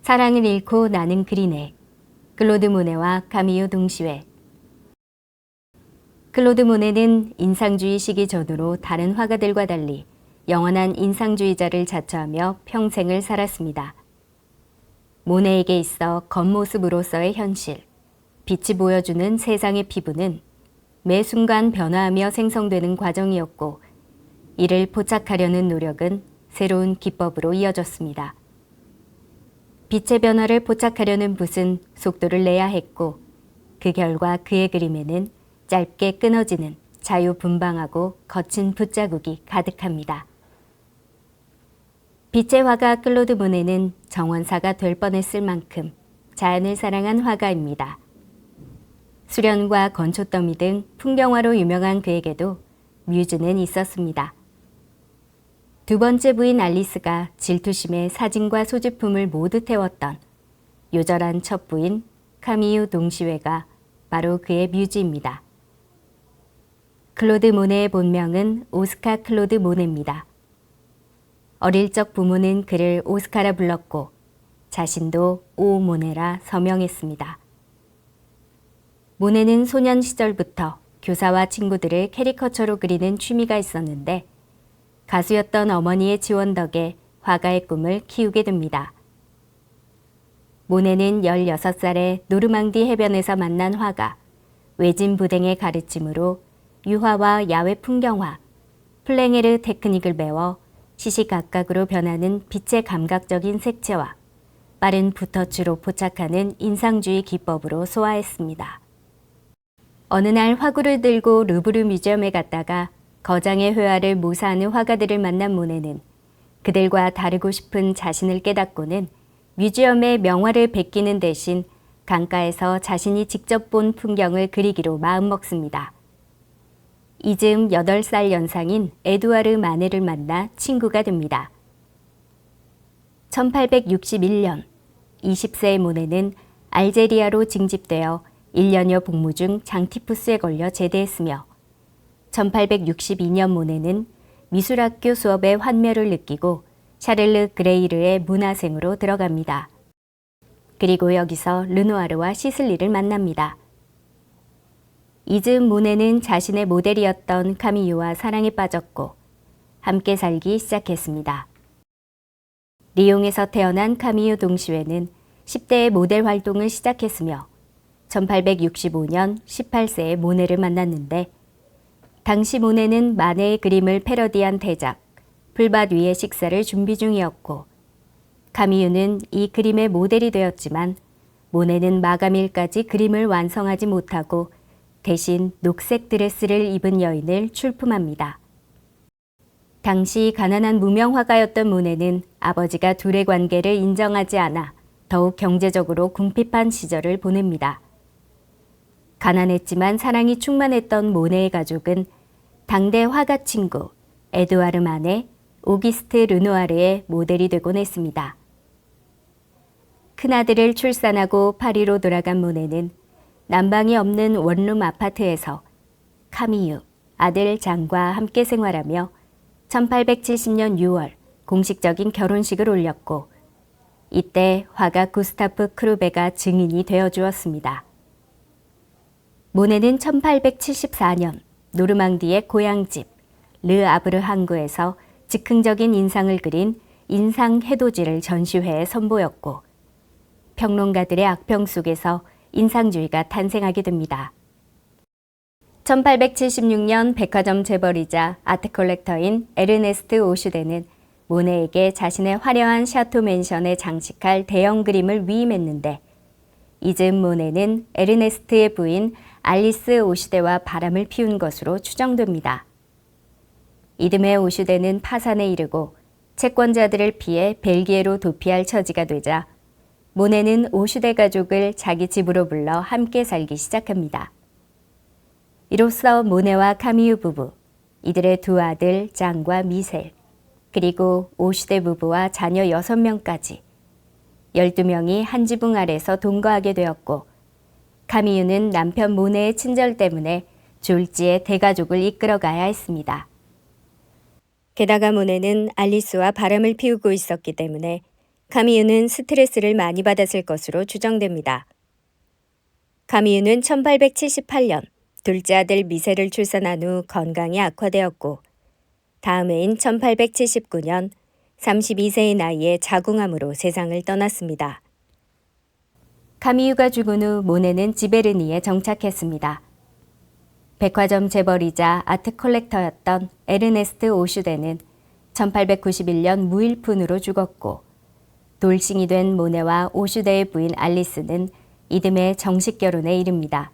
사랑을 잃고 나는 그리네. 클로드 모네와 카미유 동시회. 클로드 모네는 인상주의 시기 전후로 다른 화가들과 달리 영원한 인상주의자를 자처하며 평생을 살았습니다. 모네에게 있어 겉모습으로서의 현실, 빛이 보여주는 세상의 피부는 매 순간 변화하며 생성되는 과정이었고, 이를 포착하려는 노력은 새로운 기법으로 이어졌습니다. 빛의 변화를 포착하려는 붓은 속도를 내야 했고, 그 결과 그의 그림에는 짧게 끊어지는 자유분방하고 거친 붓자국이 가득합니다. 빛의 화가 클로드 모네는 정원사가 될 뻔했을 만큼 자연을 사랑한 화가입니다. 수련과 건초더미 등 풍경화로 유명한 그에게도 뮤즈는 있었습니다. 두 번째 부인 알리스가 질투심에 사진과 소지품을 모두 태웠던 요절한 첫 부인 카미유 동시회가 바로 그의 뮤즈입니다. 클로드 모네의 본명은 오스카 클로드 모네입니다. 어릴 적 부모는 그를 오스카라 불렀고 자신도 오 모네라 서명했습니다. 모네는 소년 시절부터 교사와 친구들을 캐리커처로 그리는 취미가 있었는데 가수였던 어머니의 지원 덕에 화가의 꿈을 키우게 됩니다. 모네는 16살에 노르망디 해변에서 만난 화가 외진 부댕의 가르침으로 유화와 야외 풍경화, 플랭에르 테크닉을 배워 시시각각으로 변하는 빛의 감각적인 색채와 빠른 붓터치로 포착하는 인상주의 기법으로 소화했습니다. 어느 날 화구를 들고 루브르 뮤지엄에 갔다가 거장의 회화를 모사하는 화가들을 만난 모네는 그들과 다르고 싶은 자신을 깨닫고는 뮤지엄의 명화를 베끼는 대신 강가에서 자신이 직접 본 풍경을 그리기로 마음먹습니다. 이즈음 8살 연상인 에두아르 마네를 만나 친구가 됩니다. 1861년 20세의 모네는 알제리아로 징집되어 1년여 복무 중 장티푸스에 걸려 제대했으며 1862년 모네는 미술학교 수업에 환멸을 느끼고 샤를르 그레이르의 문화생으로 들어갑니다. 그리고 여기서 르누아르와 시슬리를 만납니다. 이즈음 모네는 자신의 모델이었던 카미유와 사랑에 빠졌고 함께 살기 시작했습니다. 리옹에서 태어난 카미유 동시회는 10대의 모델 활동을 시작했으며 1865년 18세의 모네를 만났는데 당시 모네는 마네의 그림을 패러디한 대작 풀밭 위의 식사를 준비 중이었고 카미유는 이 그림의 모델이 되었지만 모네는 마감일까지 그림을 완성하지 못하고 대신 녹색 드레스를 입은 여인을 출품합니다. 당시 가난한 무명 화가였던 모네는 아버지가 둘의 관계를 인정하지 않아 더욱 경제적으로 궁핍한 시절을 보냅니다. 가난했지만 사랑이 충만했던 모네의 가족은 당대 화가 친구 에드와르 마네, 오기스트 르누아르의 모델이 되곤 했습니다. 큰아들을 출산하고 파리로 돌아간 모네는 난방이 없는 원룸 아파트에서 카미유, 아들 장과 함께 생활하며 1870년 6월 공식적인 결혼식을 올렸고 이때 화가 구스타프 크루베가 증인이 되어 주었습니다. 모네는 1874년 노르망디의 고향집 르 아브르 항구에서 즉흥적인 인상을 그린 인상 해돋이를 전시회에 선보였고 평론가들의 악평 속에서 인상주의가 탄생하게 됩니다. 1876년 백화점 재벌이자 아트 컬렉터인 에르네스트 오슈데는 모네에게 자신의 화려한 샤토 맨션에 장식할 대형 그림을 위임했는데 이즈음 모네는 에르네스트의 부인 알리스 오슈데와 바람을 피운 것으로 추정됩니다. 이듬해 오슈데는 파산에 이르고 채권자들을 피해 벨기에로 도피할 처지가 되자 모네는 오슈데 가족을 자기 집으로 불러 함께 살기 시작합니다. 이로써 모네와 카미유 부부, 이들의 두 아들 장과 미셀, 그리고 오슈데 부부와 자녀 6명까지 12명이 한 지붕 아래서 동거하게 되었고 카미유는 남편 모네의 친절 때문에 졸지에 대가족을 이끌어가야 했습니다. 게다가 모네는 알리스와 바람을 피우고 있었기 때문에 카미유는 스트레스를 많이 받았을 것으로 추정됩니다. 카미유는 1878년 둘째 아들 미셀을 출산한 후 건강이 악화되었고 다음 해인 1879년 32세의 나이에 자궁암으로 세상을 떠났습니다. 카미유가 죽은 후 모네는 지베르니에 정착했습니다. 백화점 재벌이자 아트 컬렉터였던 에르네스트 오슈데는 1891년 무일푼으로 죽었고 돌싱이 된 모네와 오슈데의 부인 알리스는 이듬해 정식 결혼에 이릅니다.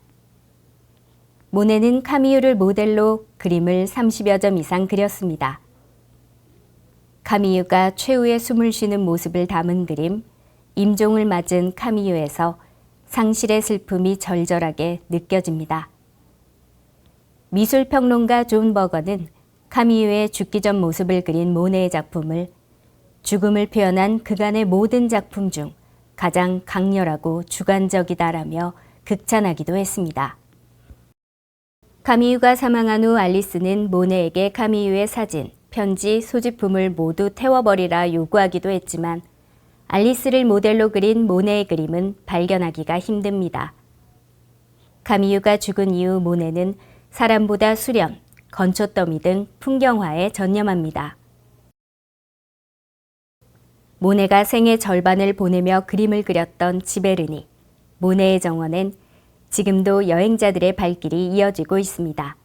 모네는 카미유를 모델로 그림을 30여 점 이상 그렸습니다. 카미유가 최후의 숨을 쉬는 모습을 담은 그림 임종을 맞은 카미유에서 상실의 슬픔이 절절하게 느껴집니다. 미술평론가 존 버거는 카미유의 죽기 전 모습을 그린 모네의 작품을 죽음을 표현한 그간의 모든 작품 중 가장 강렬하고 주관적이다라며 극찬하기도 했습니다. 카미유가 사망한 후 알리스는 모네에게 카미유의 사진, 편지, 소지품을 모두 태워버리라 요구하기도 했지만 알리스를 모델로 그린 모네의 그림은 발견하기가 힘듭니다. 카미유가 죽은 이후 모네는 사람보다 수련, 건초더미 등 풍경화에 전념합니다. 모네가 생의 절반을 보내며 그림을 그렸던 지베르니, 모네의 정원엔 지금도 여행자들의 발길이 이어지고 있습니다.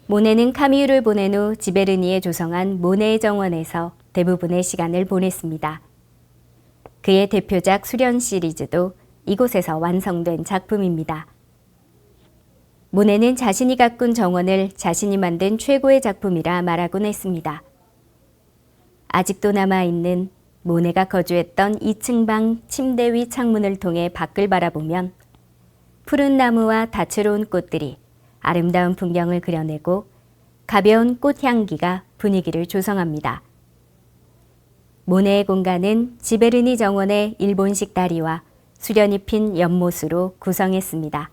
모네는 카미유를 보낸 후 지베르니에 조성한 모네의 정원에서 대부분의 시간을 보냈습니다. 그의 대표작 수련 시리즈도 이곳에서 완성된 작품입니다. 모네는 자신이 가꾼 정원을 자신이 만든 최고의 작품이라 말하곤 했습니다. 아직도 남아있는 모네가 거주했던 2층 방 침대 위 창문을 통해 밖을 바라보면 푸른 나무와 다채로운 꽃들이 아름다운 풍경을 그려내고 가벼운 꽃향기가 분위기를 조성합니다. 모네의 공간은 지베르니 정원의 일본식 다리와 수련이 핀 연못으로 구성했습니다.